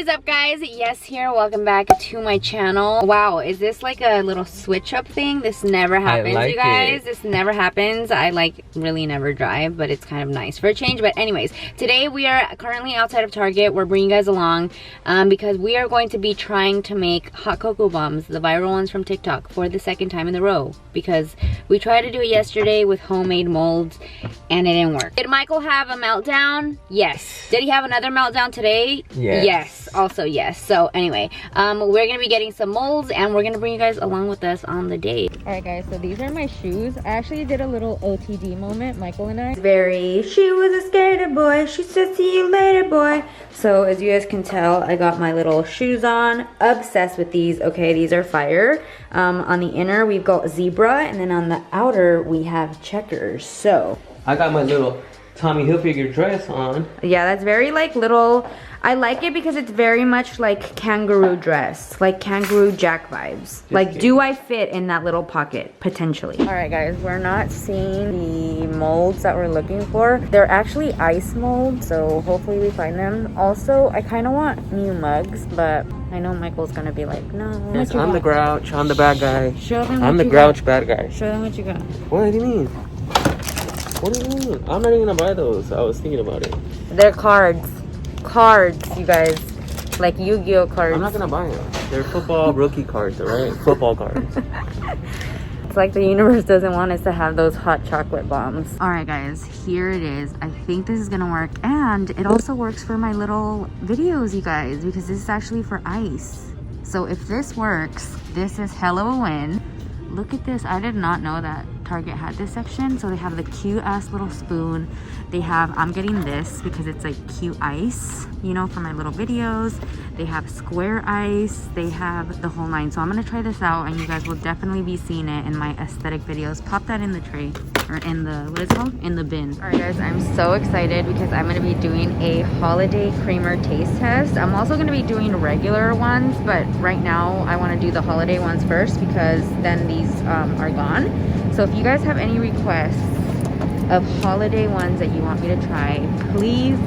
What is up, guys? Yes here. Welcome back to my channel. Wow, is this like a little switch up thing? This never happens, you guys. This never happens. I like really never drive, but it's kind of nice for a change. But anyways, today we are currently outside of Target. We're bringing you guys along because we are going to be trying to make hot cocoa bombs, the viral ones from TikTok, for the second time in a row, because we tried to do it yesterday with homemade molds and it didn't work. Did Michael have a meltdown? Yes. Did he have another meltdown today? Yes. Also yes. So anyway, we're gonna be getting some molds and we're gonna bring you guys along with us on the day. All right, guys, so these are my shoes. I actually did a little OTD moment, Michael and I. She was a skater boy, she said see you later boy. So as you guys can tell, I got my little shoes on. Obsessed with these. Okay, these are fire. On the inner we've got zebra, and then on the outer we have checkers. So I got my little Tommy Hilfiger dress on. Yeah, that's very like little. I like it because it's very much like kangaroo dress, like kangaroo jack vibes. Like, do I fit in that little pocket? Potentially. All right, guys, we're not seeing the molds that we're looking for. They're actually ice molds, so hopefully we find them. Also, I kind of want new mugs, but I know Michael's gonna be like, no. Yes, I'm the grouch. I'm the bad guy. Show them I'm the grouch bad guy. Show them what you got. What do you mean? What do you mean? I'm not even gonna buy those. I was thinking about it. They're cards. Cards, you guys. Like Yu-Gi-Oh cards. I'm not gonna buy them. They're football rookie cards, alright? Football cards. It's like the universe doesn't want us to have those hot chocolate bombs. All right, guys, here it is. I think this is gonna work, and it also works for my little videos, you guys, because this is actually for ice. So if this works, this is hell of a win. Look at this. I did not know that Target had this section. So they have the cute ass little spoon. They have, I'm getting this because it's like cute ice, you know, for my little videos. They have square ice. They have the whole nine. So I'm gonna try this out, and you guys will definitely be seeing it in my aesthetic videos. Pop that in the tray, or in the, what is it called? In the bin. All right, guys, I'm so excited because I'm gonna be doing a holiday creamer taste test. I'm also gonna be doing regular ones, but right now I wanna do the holiday ones first because then these are gone. So if you guys have any requests of holiday ones that you want me to try, please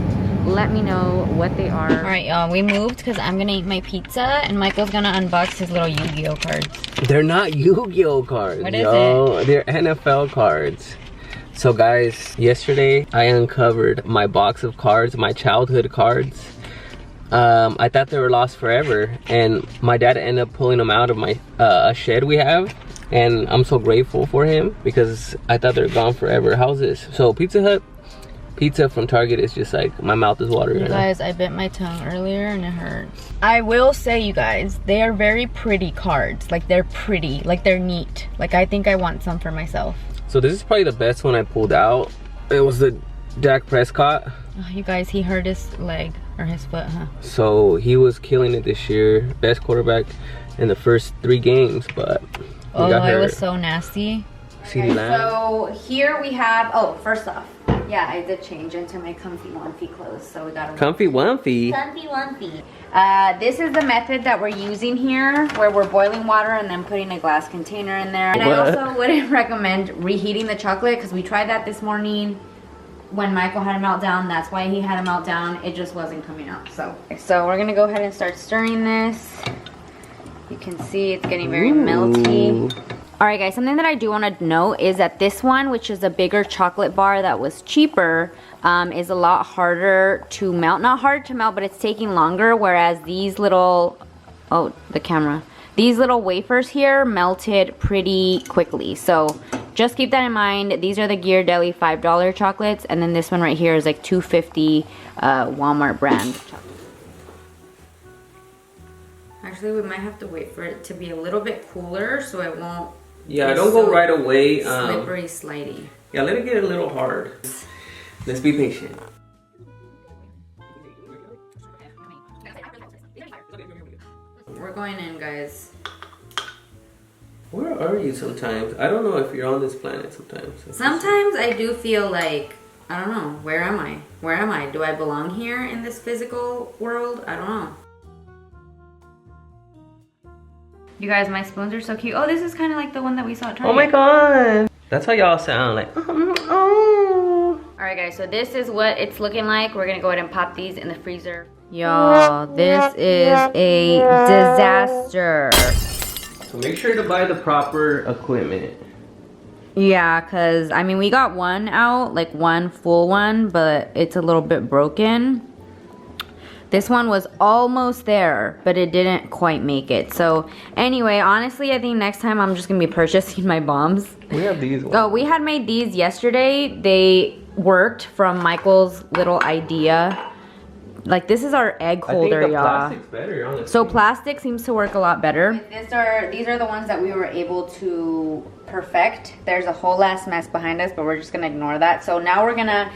let me know what they are. All right, y'all, we moved because I'm gonna eat my pizza and Michael's gonna unbox his little Yu-Gi-Oh cards. They're not Yu-Gi-Oh cards. What is it? They're NFL cards. So guys, yesterday I uncovered my box of cards, my childhood cards. I thought they were lost forever, and my dad ended up pulling them out of my shed we have. And I'm so grateful for him because I thought they're gone forever. How's this? So Pizza Hut pizza from Target is just like, my mouth is watering. You guys, I bit my tongue earlier and it hurts. I will say, you guys, they are very pretty cards. Like, they're pretty, like they're neat. Like, I think I want some for myself. So this is probably the best one I pulled out. It was the Dak Prescott. Oh, you guys, he hurt his leg or his foot, huh? So he was killing it this year. Best quarterback in the first 3 games, but oh, it was so nasty. Okay, so here we have, oh, first off, yeah, I did change into my comfy one-fee clothes, so we got a comfy one-fee. Comfy one-fee. This is the method that we're using here, where we're boiling water and then putting a glass container in there. And I also wouldn't recommend reheating the chocolate because we tried that this morning when Michael had a meltdown. That's why he had a meltdown. It just wasn't coming out. So we're gonna go ahead and start stirring this. You can see it's getting very melty. All right, guys, something that I do want to note is that this one, which is a bigger chocolate bar that was cheaper, is a lot harder to melt. Not hard to melt, but it's taking longer, whereas these little, oh, the camera. These little wafers here melted pretty quickly. So just keep that in mind. These are the Ghirardelli $5 chocolates, and then this one right here is like $2.50 Walmart brand chocolate. Actually, we might have to wait for it to be a little bit cooler so it won't. Yeah, don't go right away. Slippery, slidey. Yeah, let it get a little hard. Let's be patient. We're going in, guys. Where are you sometimes? I don't know if you're on this planet sometimes. Sometimes I do feel like, I don't know, where am I? Where am I? Do I belong here in this physical world? I don't know. You guys, my spoons are so cute. Oh, this is kind of like the one that we saw at Target. Oh my god. That's how y'all sound, like, oh. All right, guys, so this is what it's looking like. We're gonna go ahead and pop these in the freezer. Y'all, this is a disaster. So make sure to buy the proper equipment. Yeah, because, I mean, we got one out, like one full one, but it's a little bit broken. This one was almost there, but it didn't quite make it. So, anyway, honestly, I think next time I'm just going to be purchasing my bombs. We have these ones. Oh, we had made these yesterday. They worked from Michael's little idea. Like, this is our egg holder, y'all. Plastic's better, honestly. So plastic seems to work a lot better. These are the ones that we were able to perfect. There's a whole ass mess behind us, but we're just gonna ignore that. So now we're gonna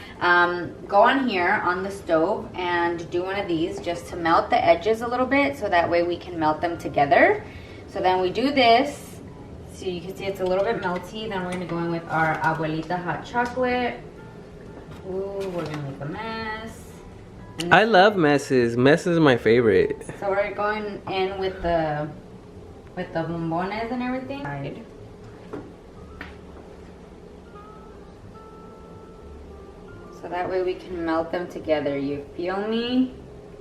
go on here on the stove and do one of these just to melt the edges a little bit, so that way we can melt them together. So then we do this. So you can see it's a little bit melty. Then we're gonna go in with our abuelita hot chocolate. Ooh, we're gonna make a mess. I love messes. Messes are my favorite. So we're going in with the bombones and everything. Right. So that way we can melt them together. You feel me?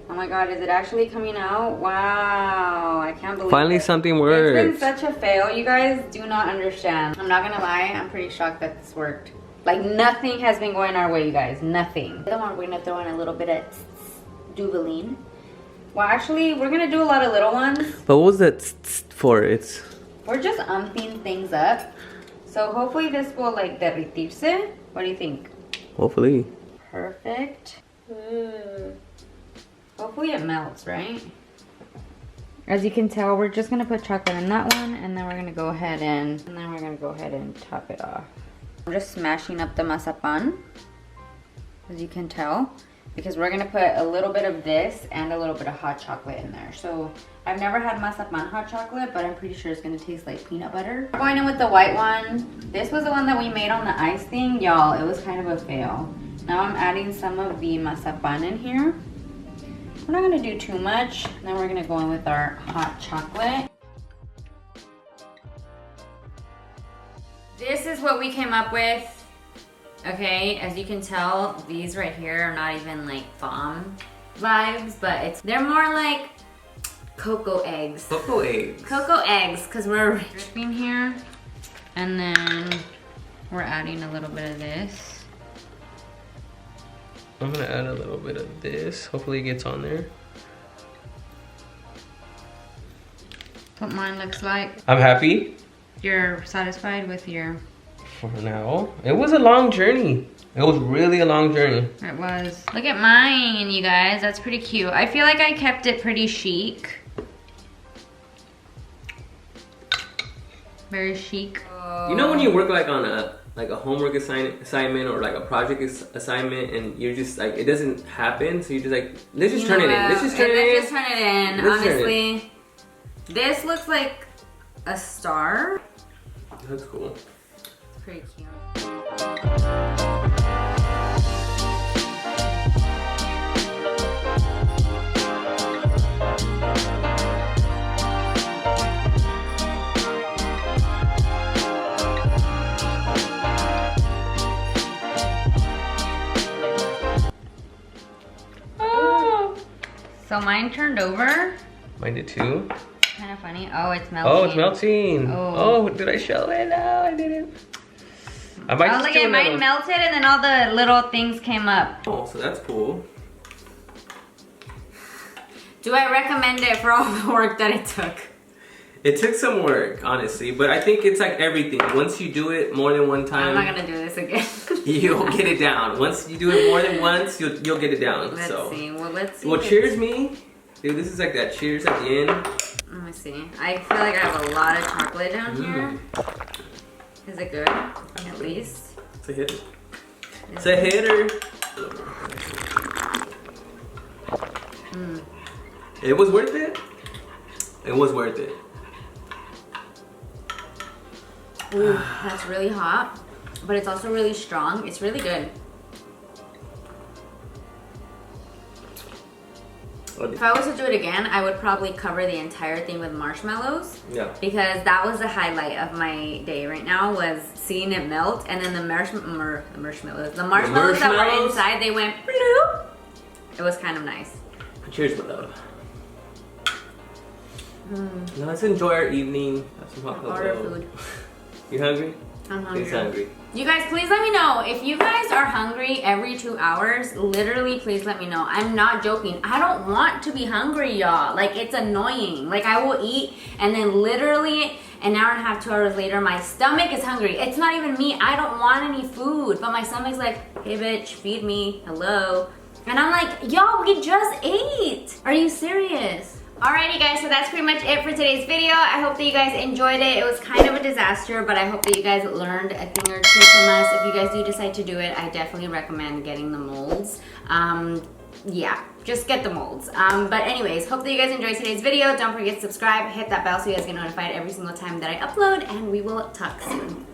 Oh my god, is it actually coming out? Wow, I can't believe Finally it. something works. It's been such a fail. You guys do not understand. I'm not gonna lie, I'm pretty shocked that this worked. Like, nothing has been going our way, you guys. Nothing. The other one, we're gonna throw in a little bit of Duvaline. Well, actually, we're gonna do a lot of little ones. But what was that for? We're just umping things up. So hopefully this will, like, derretirse. What do you think? Hopefully. Perfect. Hopefully it melts, right? As you can tell, we're just gonna put chocolate in that one, and then we're gonna go ahead and top it off. I'm just smashing up the mazapan, as you can tell, because we're gonna put a little bit of this and a little bit of hot chocolate in there. So I've never had mazapan hot chocolate, but I'm pretty sure it's gonna taste like peanut butter. We're going in with the white one. This was the one that we made on the ice thing. Y'all, it was kind of a fail. Now I'm adding some of the mazapan in here. We're not gonna do too much. Then we're gonna go in with our hot chocolate. This is what we came up with. Okay, as you can tell, these right here are not even like bomb vibes, but they're more like cocoa eggs. Cocoa eggs. Cocoa eggs, because we're dripping here. And then we're adding a little bit of this. I'm gonna add a little bit of this. Hopefully it gets on there. What mine looks like. I'm happy. You're satisfied with your... For now. It was a long journey. It was really a long journey. It was. Look at mine, you guys. That's pretty cute. I feel like I kept it pretty chic. Very chic. You know when you work like on a homework assignment or like a project assignment, and you're just like, it doesn't happen, so you're just like, let's just turn it in. Let's just turn it in. Honestly, this looks like a star. That's cool. It's pretty cute. So mine turned over. Mine did too. Kind of funny. Oh, it's melting. Oh, it's melting. Oh. Oh, did I show it? No, I didn't. I might just look do at mine another. melted and then all the little things came up. Oh, so that's cool. Do I recommend it for all the work that it took? It took some work, honestly, but I think it's like everything. Once you do it more than one time, I'm not gonna do this again. you'll get it down. Once you do it more than once, you'll get it down. Let's see. Well, let's see. Well, cheers me. Dude, this is like that cheers at the end. Let me see. I feel like I have a lot of chocolate down here. Is it good? At least. It's a hitter. It's a hitter. It was worth it. It was worth it. Ooh, that's really hot, but it's also really strong. It's really good. If I was to do it again, I would probably cover the entire thing with marshmallows. Yeah. Because that was the highlight of my day right now, was seeing it melt, and then the marshmallows that were inside, they went bloop. It was kind of nice. Cheers, my love. Now let's enjoy our evening. Have some hot Order cocoa. food. You hungry? I'm hungry. He's hungry. You guys, please let me know. If you guys are hungry every 2 hours, literally, please let me know. I'm not joking. I don't want to be hungry, y'all. Like, it's annoying. Like, I will eat, and then literally an hour and a half, 2 hours later, my stomach is hungry. It's not even me. I don't want any food. But my stomach's like, hey, bitch, feed me. Hello. And I'm like, y'all, we just ate. Are you serious? Alrighty guys, so that's pretty much it for today's video. I hope that you guys enjoyed it. It was kind of a disaster, but I hope that you guys learned a thing or two from us. If you guys do decide to do it, I definitely recommend getting the molds. Yeah, just get the molds. But anyways, hope that you guys enjoyed today's video. Don't forget to subscribe, hit that bell so you guys get notified every single time that I upload, and we will talk soon.